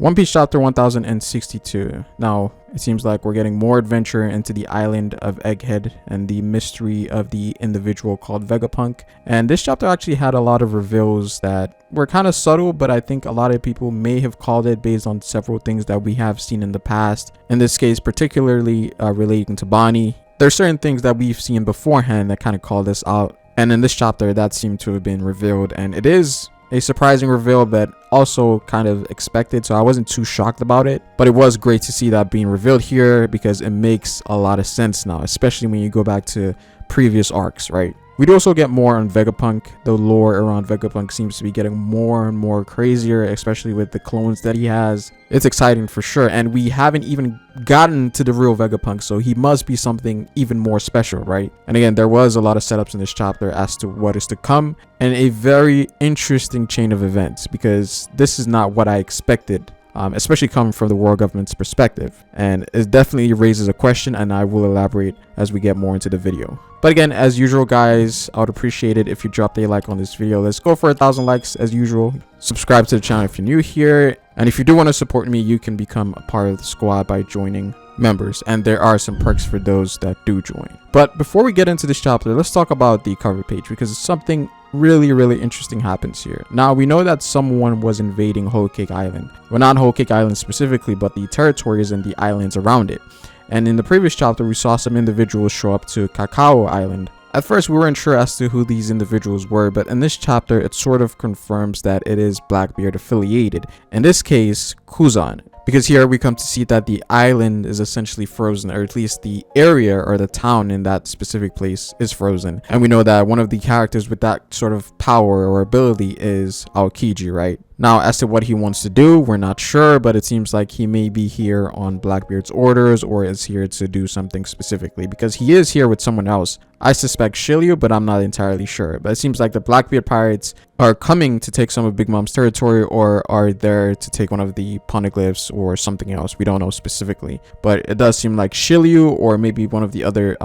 One Piece chapter 1062. Now, it seems like we're getting more adventure into the island of Egghead and the mystery of the individual called Vegapunk. And this chapter actually had a lot of reveals that were kind of subtle, but I think a lot of people may have called it based on several things that we have seen in the past. In this case, particularly relating to BONNEY. There's certain things that we've seen beforehand that kind of call this out. And in this chapter, that seemed to have been revealed. And it is a surprising reveal, but also kind of expected, so I wasn't too shocked about it. But it was great to see that being revealed here because it makes a lot of sense now, especially when you go back to previous arcs, right? We'd also get more on Vegapunk. The lore around Vegapunk seems to be getting more and more crazier, especially with the clones that he has. It's exciting for sure, and we haven't even gotten to the real Vegapunk, so he must be something even more special, right? And again, there was a lot of setups in this chapter as to what is to come, and a very interesting chain of events, because this is not what I expected. Especially coming from the world government's perspective, and it definitely raises a question, and I will elaborate as we get more into the video. But again, as usual guys, I would appreciate it if you dropped a like on this video. Let's go for 1,000 likes as usual. Subscribe to the channel if you're new here, and if you do want to support me, you can become a part of the squad by joining members, and there are some perks for those that do join. But before we get into this chapter, let's talk about the cover page, because it's something really interesting happens here. Now, we know that someone was invading Whole Cake Island. Well, not Whole Cake Island specifically, but the territories and the islands around it. And in the previous chapter, we saw some individuals show up to Cacao Island. At first, we weren't sure as to who these individuals were, but in this chapter, it sort of confirms that it is Blackbeard affiliated. In this case, Kuzan. Because here we come to see that the island is essentially frozen, or at least the area or the town in that specific place is frozen. And we know that one of the characters with that sort of power or ability is Aokiji, right? Now, as to what he wants to do, we're not sure, but it seems like he may be here on Blackbeard's orders or is here to do something specifically, because he is here with someone else. I suspect Shiryu, but I'm not entirely sure. But it seems like the Blackbeard pirates are coming to take some of Big Mom's territory, or are there to take one of the poneglyphs or something else. We don't know specifically, but it does seem like Shiryu or maybe one of the other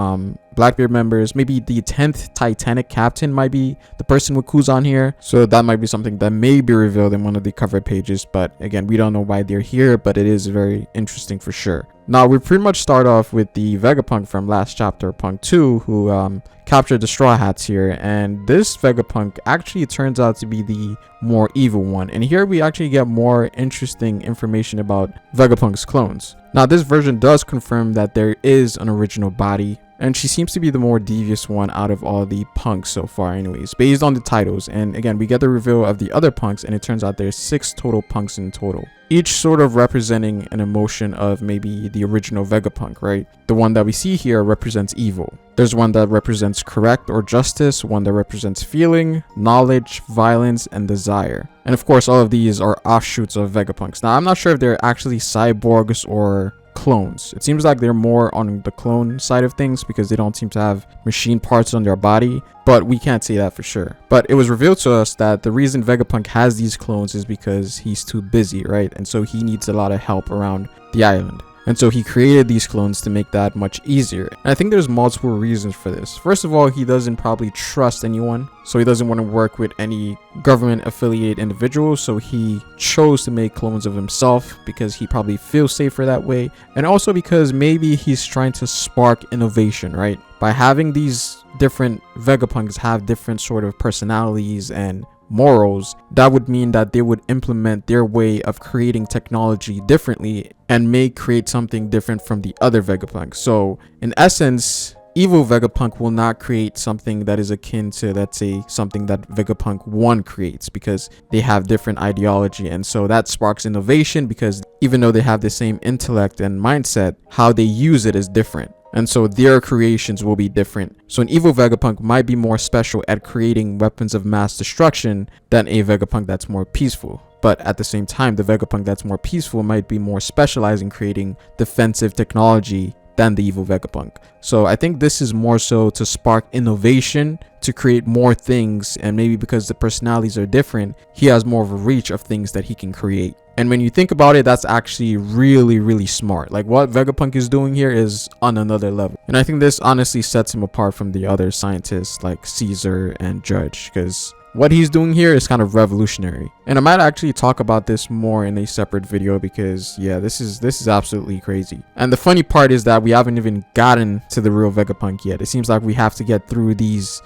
Blackbeard members, maybe the 10th Titanic captain might be the person with Kuzan here. So that might be something that may be revealed in one of the cover pages, but again, we don't know why they're here, but it is very interesting for sure. Now, we pretty much start off with the Vegapunk from last chapter, Punk 2, who captured the Straw Hats here, and this Vegapunk actually turns out to be the more evil one. And here we actually get more interesting information about Vegapunk's clones. Now, this version does confirm that there is an original body, and she seems to be the more devious one out of all the punks so far anyways, based on the titles. And again, we get the reveal of the other punks, and it turns out there's 6 total punks in total, each sort of representing an emotion of maybe the original Vegapunk, right? The one that we see here represents evil. There's one that represents correct or justice, one that represents feeling, knowledge, violence, and desire. And of course, all of these are offshoots of Vegapunks. Now, I'm not sure if they're actually cyborgs or clones. It seems like they're more on the clone side of things because they don't seem to have machine parts on their body, but we can't say that for sure. But it was revealed to us that the reason Vegapunk has these clones is because he's too busy, right? And so he needs a lot of help around the island. And so he created these clones to make that much easier. And I think there's multiple reasons for this. First of all, he doesn't probably trust anyone. So he doesn't want to work with any government affiliated individuals. So he chose to make clones of himself because he probably feels safer that way. And also because maybe he's trying to spark innovation, right? By having these different Vegapunks have different sort of personalities and morals, that would mean that they would implement their way of creating technology differently and may create something different from the other Vegapunk. So in essence, evil Vegapunk will not create something that is akin to, let's say, something that Vegapunk 1 creates, because they have different ideology. And so that sparks innovation, because even though they have the same intellect and mindset, how they use it is different. And so their creations will be different. So an evil Vegapunk might be more special at creating weapons of mass destruction than a Vegapunk that's more peaceful. But at the same time, the Vegapunk that's more peaceful might be more specialized in creating defensive technology than the evil Vegapunk. So I think this is more so to spark innovation, to create more things, and maybe because the personalities are different, he has more of a reach of things that he can create. And when you think about it, that's actually really smart. Like, what Vegapunk is doing here is on another level. And I think this honestly sets him apart from the other scientists like CRAZIER and Judge, because what he's doing here is kind of revolutionary. And I might actually talk about this more in a separate video because yeah, this is absolutely crazy. And the funny part is that we haven't even gotten to the real Vegapunk yet. It seems like we have to get through these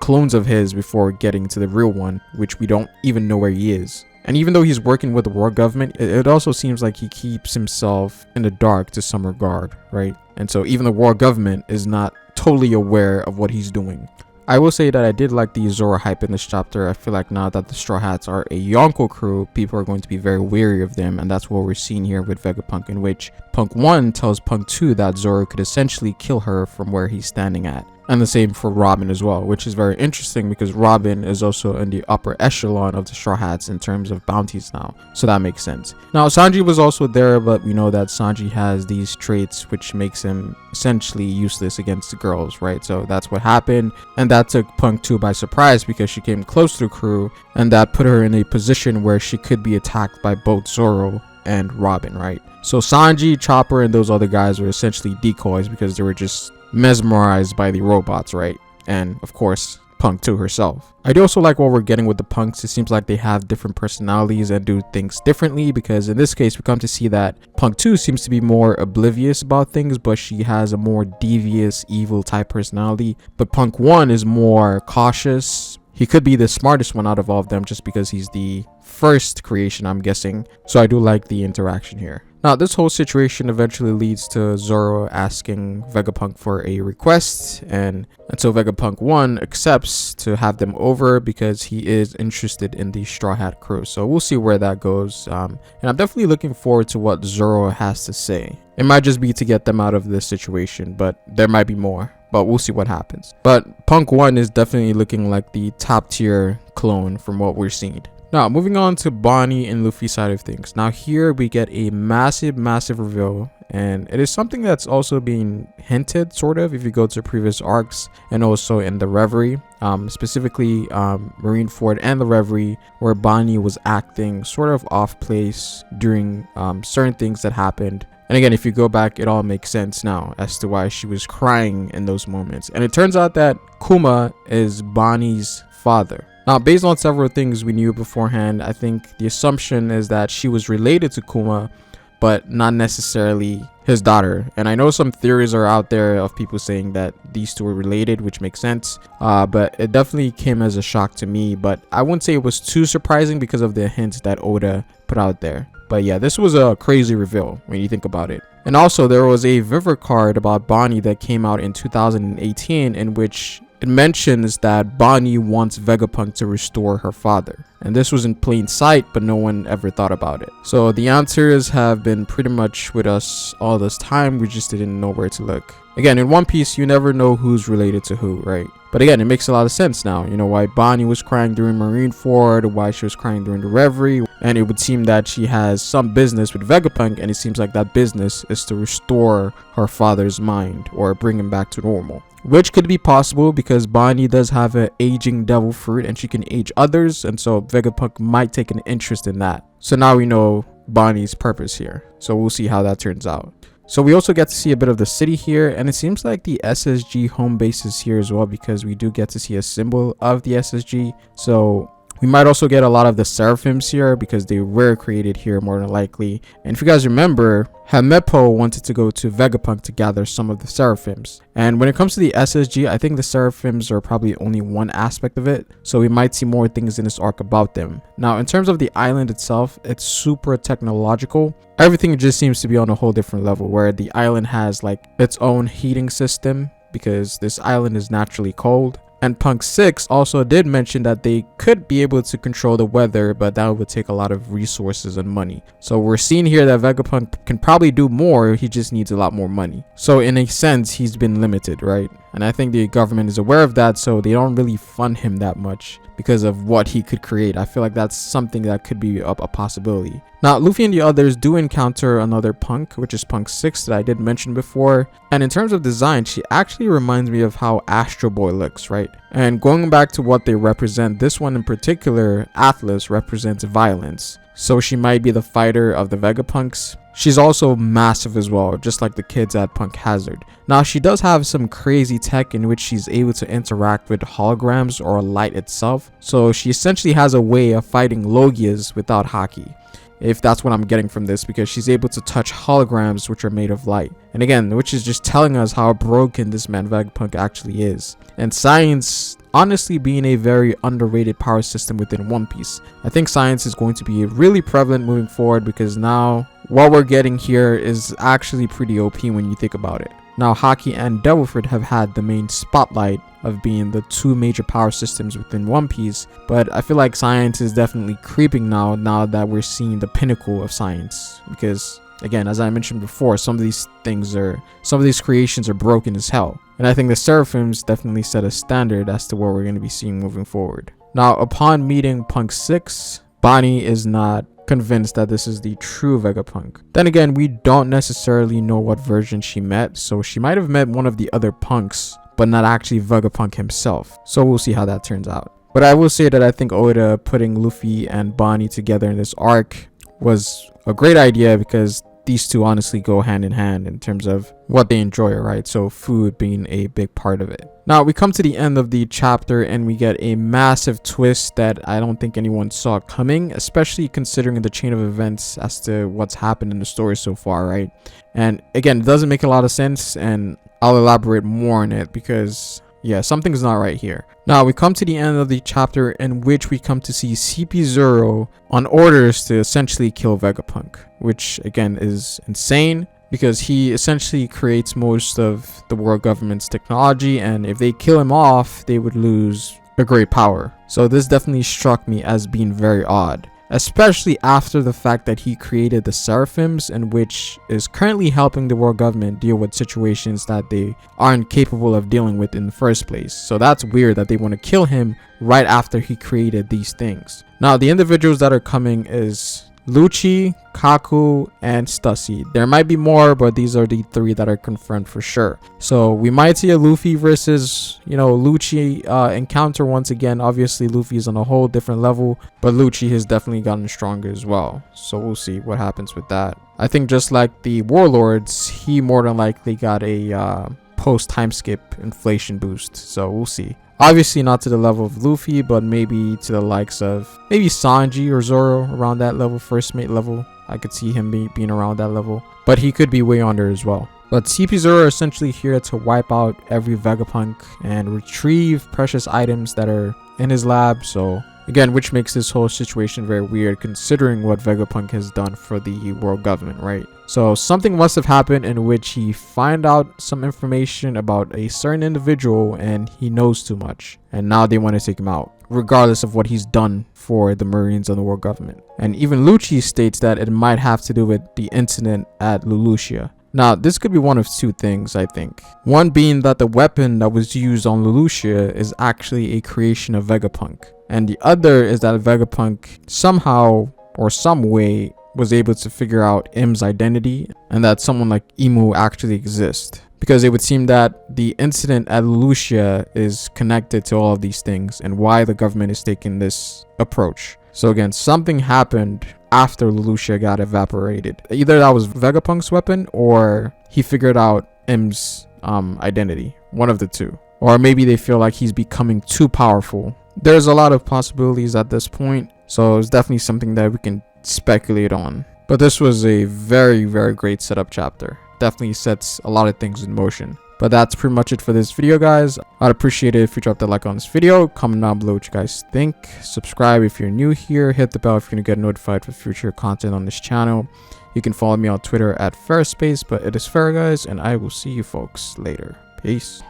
clones of his before getting to the real one, which we don't even know where he is. And even though he's working with the world government, it also seems like he keeps himself in the dark to some regard, right? And so even the world government is not totally aware of what he's doing. I will say that I did like the Zoro hype in this chapter. I feel like now that the Straw Hats are a Yonko crew, people are going to be very wary of them, and that's what we're seeing here with Vegapunk, in which Punk 1 tells Punk 2 that Zoro could essentially kill her from where he's standing at. And the same for Robin as well, which is very interesting because Robin is also in the upper echelon of the Straw Hats in terms of bounties now. So that makes sense. Now, Sanji was also there, but we know that Sanji has these traits which makes him essentially useless against the girls, right? So that's what happened. And that took Punk 2 by surprise because she came close to the crew, and that put her in a position where she could be attacked by both Zoro and Robin, right? So Sanji, Chopper, and those other guys were essentially decoys because they were just mesmerized by the robots, right? And of course Punk 2 herself. I do also like what we're getting with the Punks. It seems like they have different personalities and do things differently, because in this case we come to see that Punk 2 seems to be more oblivious about things, but she has a more devious, evil type personality. But Punk 1 is more cautious. He could be the smartest one out of all of them just because he's the first creation, I'm guessing. So I do like the interaction here. Now, this whole situation eventually leads to Zoro asking Vegapunk for a request, and so Vegapunk 1 accepts to have them over because he is interested in the Straw Hat crew. So we'll see where that goes, and I'm definitely looking forward to what Zoro has to say. It might just be to get them out of this situation, but there might be more. But we'll see what happens. But Punk 1 is definitely looking like the top tier clone from what we're seeing. Now, moving on to Bonnie and Luffy's side of things. Now here we get a massive reveal, and it is something that's also being hinted sort of if you go to previous arcs and also in the Reverie, specifically Marineford and the Reverie, where Bonnie was acting sort of off place during certain things that happened. And again, if you go back, it all makes sense now as to why she was crying in those moments. And it turns out that Kuma is Bonnie's father. Now, based on several things we knew beforehand, I think the assumption is that she was related to Kuma, but not necessarily his daughter. And I know some theories are out there of people saying that these two are related, which makes sense. But it definitely came as a shock to me. But I wouldn't say it was too surprising because of the hints that Oda put out there. But yeah, this was a crazy reveal when you think about it. And also, there was a Viver card about Bonnie that came out in 2018 in which it mentions that Bonnie wants Vegapunk to restore her father. And this was in plain sight, but no one ever thought about it. So the answers have been pretty much with us all this time. We just didn't know where to look. Again, in One Piece, you never know who's related to who, right? But again, it makes a lot of sense now. You know, why Bonnie was crying during Marineford, why she was crying during the Reverie. And it would seem that she has some business with Vegapunk, and it seems like that business is to restore her father's mind or bring him back to normal. Which could be possible because Bonnie does have an aging devil fruit and she can age others, and so Vegapunk might take an interest in that. So now we know Bonnie's purpose here. So we'll see how that turns out. So we also get to see a bit of the city here, and it seems like the SSG home base is here as well because we do get to see a symbol of the SSG. So we might also get a lot of the Seraphims here because they were created here more than likely. And if you guys remember, Hamepo wanted to go to Vegapunk to gather some of the Seraphims. And when it comes to the SSG, I think the Seraphims are probably only one aspect of it. So we might see more things in this arc about them. Now, in terms of the island itself, it's super technological. Everything just seems to be on a whole different level, where the island has like its own heating system because this island is naturally cold. And Punk 6 also did mention that they could be able to control the weather, but that would take a lot of resources and money. So we're seeing here that Vegapunk can probably do more, he just needs a lot more money. So in a sense, he's been limited, right? And I think the government is aware of that, so they don't really fund him that much because of what he could create. I feel like that's something that could be a possibility. Now, Luffy and the others do encounter another Punk, which is Punk 6 that I did mention before. And in terms of design, she actually reminds me of how Astro Boy looks, right? And going back to what they represent, this one in particular, Atlas, represents violence. so she might be the fighter of the Vegapunks. She's also massive as well, just like the kids at Punk Hazard. Now, she does have some crazy tech in which she's able to interact with holograms or light itself. So she essentially has a way of fighting Logias without Haki, if that's what I'm getting from this, because she's able to touch holograms which are made of light. And again, which is just telling us how broken this man Vegapunk actually is. And science honestly being a very underrated power system within One Piece. I think science is going to be really prevalent moving forward, because now what we're getting here is actually pretty OP when you think about it. Now, Haki and Devil Fruit have had the main spotlight of being the two major power systems within One Piece, but I feel like science is definitely creeping now that we're seeing the pinnacle of science, because again, as I mentioned before, some of these creations are broken as hell, and I think the Seraphims definitely set a standard as to what we're going to be seeing moving forward. Now, upon meeting Punk 6, BONNEY is not convinced that this is the true Vegapunk. Then again, we don't necessarily know what version she met, so she might have met one of the other punks, but not actually Vegapunk himself. So we'll see how that turns out. But I will say that I think Oda putting Luffy and BONNEY together in this arc was a great idea, because these two honestly go hand in hand in terms of what they enjoy, right? So food being a big part of it. Now we come to the end of the chapter and we get a massive twist that I don't think anyone saw coming, especially considering the chain of events as to what's happened in the story so far, right? And again, it doesn't make a lot of sense, and I'll elaborate more on it, because yeah, something's not right here. Now we come to the end of the chapter in which we come to see CP0 on orders to essentially kill Vegapunk, which again is insane, because he essentially creates most of the world government's technology, and if they kill him off, they would lose a great power. So this definitely struck me as being very odd, especially after the fact that he created the Seraphims, and which is currently helping the world government deal with situations that they aren't capable of dealing with in the first place. So that's weird that they want to kill him right after he created these things. Now, the individuals that are coming is Lucci, Kaku, and Stussy. There might be more, but these are the three that are confirmed for sure. So we might see a Luffy versus, Lucci encounter once again. Obviously, Luffy is on a whole different level, but Lucci has definitely gotten stronger as well. So we'll see what happens with that. I think just like the Warlords, he more than likely got a post time skip inflation boost. So we'll see. Obviously not to the level of Luffy, but maybe to the likes of maybe Sanji or Zoro, around that level, first mate level. I could see him being around that level, but he could be way under as well. But CP0 are essentially here to wipe out every Vegapunk and retrieve precious items that are in his lab. So again, which makes this whole situation very weird, considering what Vegapunk has done for the world government, right? So something must have happened in which he find out some information about a certain individual and he knows too much, and now they want to take him out, regardless of what he's done for the Marines and the world government. And even Lucci states that it might have to do with the incident at Lulusia. Now, this could be one of two things, I think. One being that the weapon that was used on Lulusia is actually a creation of Vegapunk. And the other is that Vegapunk somehow or some way was able to figure out M's identity, and that someone like Imu actually exists. Because it would seem that the incident at Lulusia is connected to all of these things and why the government is taking this approach. So again, something happened after Lulusia got evaporated. Either that was Vegapunk's weapon, or he figured out M's identity. One of the two. Or maybe they feel like he's becoming too powerful. There's a lot of possibilities at this point, so it's definitely something that we can speculate on. But this was a very, very great setup chapter. Definitely sets a lot of things in motion. But that's pretty much it for this video, guys. I'd appreciate it if you drop a like on this video. Comment down below what you guys think. Subscribe if you're new here. Hit the bell if you're going to get notified for future content on this channel. You can follow me on Twitter at Ferrispace. But it is fair, guys, and I will see you folks later. Peace.